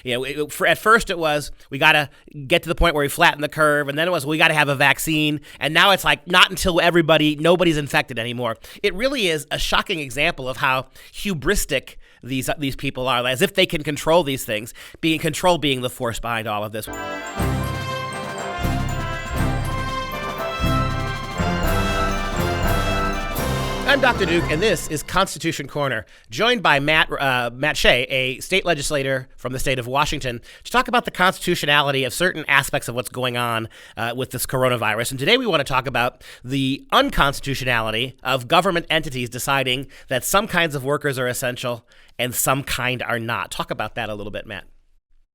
At first it was, we got to get to the point where we flatten the curve. And then it was, we got to have a vaccine. And now it's like, not until nobody's infected anymore. It really is a shocking example of how hubristic these people are, as if they can control these things, being the force behind all of this. I'm Dr. Duke, and this is Constitution Corner, joined by Matt Shea, a state legislator from the state of Washington, to talk about the constitutionality of certain aspects of what's going on with this coronavirus. And today we want to talk about the unconstitutionality of government entities deciding that some kinds of workers are essential and some kind are not. Talk about that a little bit, Matt.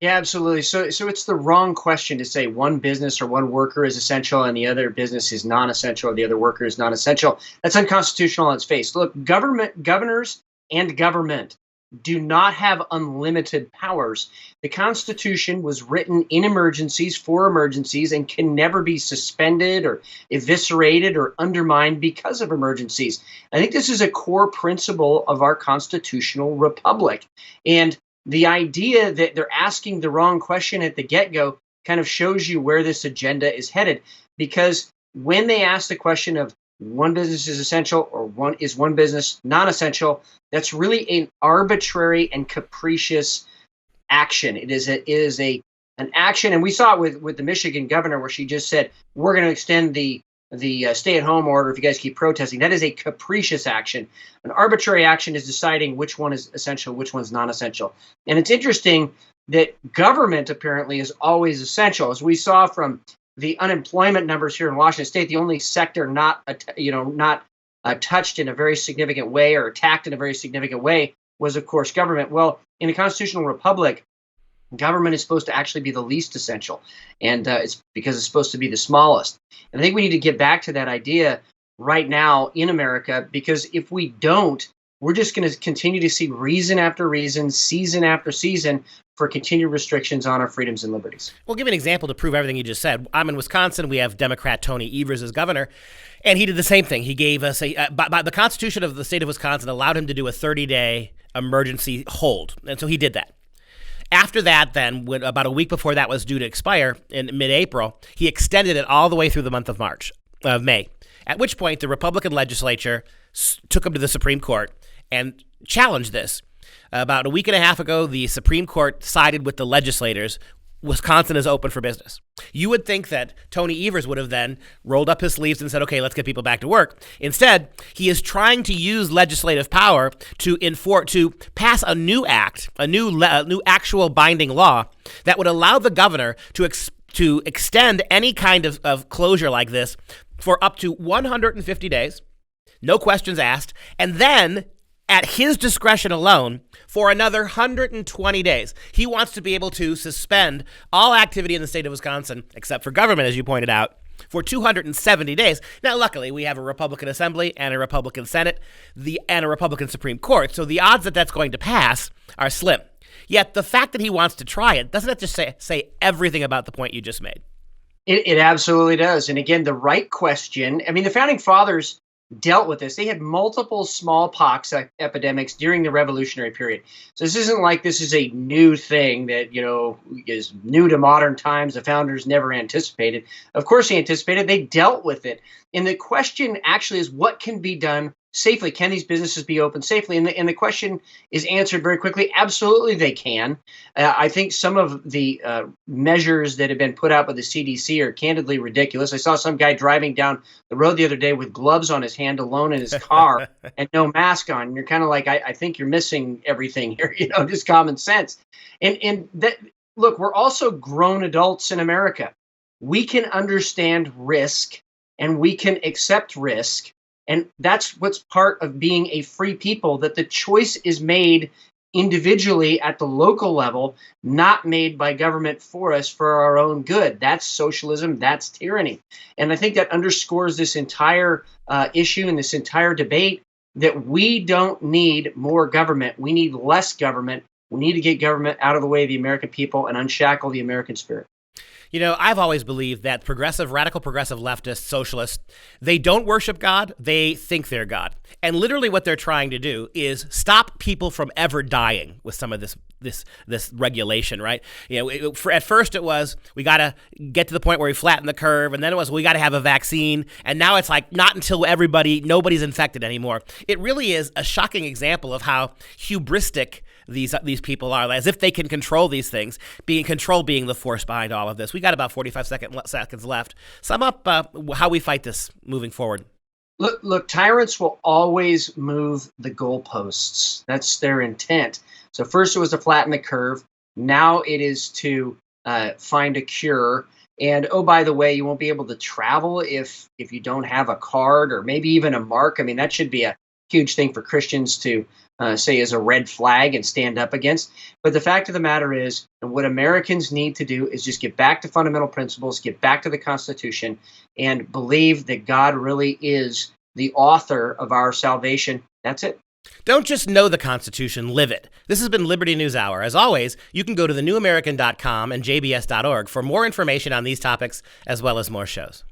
Yeah, absolutely. So it's the wrong question to say one business or one worker is essential and the other business is non-essential or the other worker is non-essential. That's unconstitutional on its face. Look, governors and government do not have unlimited powers. The Constitution was written in emergencies for emergencies and can never be suspended or eviscerated or undermined because of emergencies. I think this is a core principle of our constitutional republic. And the idea that they're asking the wrong question at the get-go kind of shows you where this agenda is headed. Because when they ask the question of one business is essential or one business non-essential, that's really an arbitrary and capricious action. It is an action, and we saw it with the Michigan governor, where she just said, we're going to extend the stay-at-home order if you guys keep protesting. That is a capricious action. An arbitrary action is deciding which one is essential, which one's non-essential. And it's interesting that government apparently is always essential. As we saw from the unemployment numbers here in Washington State, the only sector not touched in a very significant way or attacked in a very significant way was, of course, government. Well, in a constitutional republic, government is supposed to actually be the least essential, and it's because it's supposed to be the smallest. And I think we need to get back to that idea right now in America, because if we don't, we're just going to continue to see reason after reason, season after season, for continued restrictions on our freedoms and liberties. We'll give an example to prove everything you just said. I'm in Wisconsin. We have Democrat Tony Evers as governor, and he did the same thing. He gave us by the Constitution of the state of Wisconsin allowed him to do a 30-day emergency hold, and so he did that. After that, then, about a week before that was due to expire in mid-April, he extended it all the way through the month of May, at which point the Republican legislature took him to the Supreme Court and challenged this. About a week and a half ago, the Supreme Court sided with the legislators. Wisconsin is open for business. You would think that Tony Evers would have then rolled up his sleeves and said, okay, let's get people back to work. Instead, he is trying to use legislative power to pass a new act, a new actual binding law that would allow the governor to extend any kind of closure like this for up to 150 days, no questions asked, and then at his discretion alone for another 120 days. He wants to be able to suspend all activity in the state of Wisconsin, except for government, as you pointed out, for 270 days. Now, luckily, we have a Republican Assembly and a Republican Senate and a Republican Supreme Court, so the odds that that's going to pass are slim. Yet the fact that he wants to try it, doesn't that just say everything about the point you just made? It absolutely does. And again, the right question, I mean, the Founding Fathers dealt with this. They had multiple smallpox epidemics during the Revolutionary period. So this isn't like this is a new thing that, is new to modern times. The founders never anticipated. Of course they anticipated. They dealt with it. And the question actually is, what can be done safely? Can these businesses be open safely? And the question is answered very quickly. Absolutely they can. I think some of the measures that have been put out by the CDC are candidly ridiculous. I saw some guy driving down the road the other day with gloves on his hand, alone in his car, and no mask on. And you're kind of like, I think you're missing everything here, just common sense. And that, look, we're also grown adults in America. We can understand risk and we can accept risk. And that's what's part of being a free people, that the choice is made individually at the local level, not made by government for us for our own good. That's socialism. That's tyranny. And I think that underscores this entire issue and this entire debate, that we don't need more government. We need less government. We need to get government out of the way of the American people and unshackle the American spirit. I've always believed that radical progressive leftists, socialists, they don't worship God. They think they're God. And literally what they're trying to do is stop people from ever dying with some of this regulation, right? At first it was, we got to get to the point where we flatten the curve. And then it was, we got to have a vaccine. And now it's like, not until nobody's infected anymore. It really is a shocking example of how hubristic these people are, as if they can control these things, control being the force behind all of this. We got about 45 seconds left. Sum up how we fight this moving forward. Look, tyrants will always move the goalposts. That's their intent. So first it was to flatten the curve. Now it is to find a cure. And oh, by the way, you won't be able to travel if you don't have a card or maybe even a mark. I mean, that should be a huge thing for Christians to say is a red flag and stand up against. But the fact of the matter is, what Americans need to do is just get back to fundamental principles, get back to the Constitution, and believe that God really is the author of our salvation. That's it. Don't just know the Constitution, live it. This has been Liberty News Hour. As always, you can go to thenewamerican.com and jbs.org for more information on these topics, as well as more shows.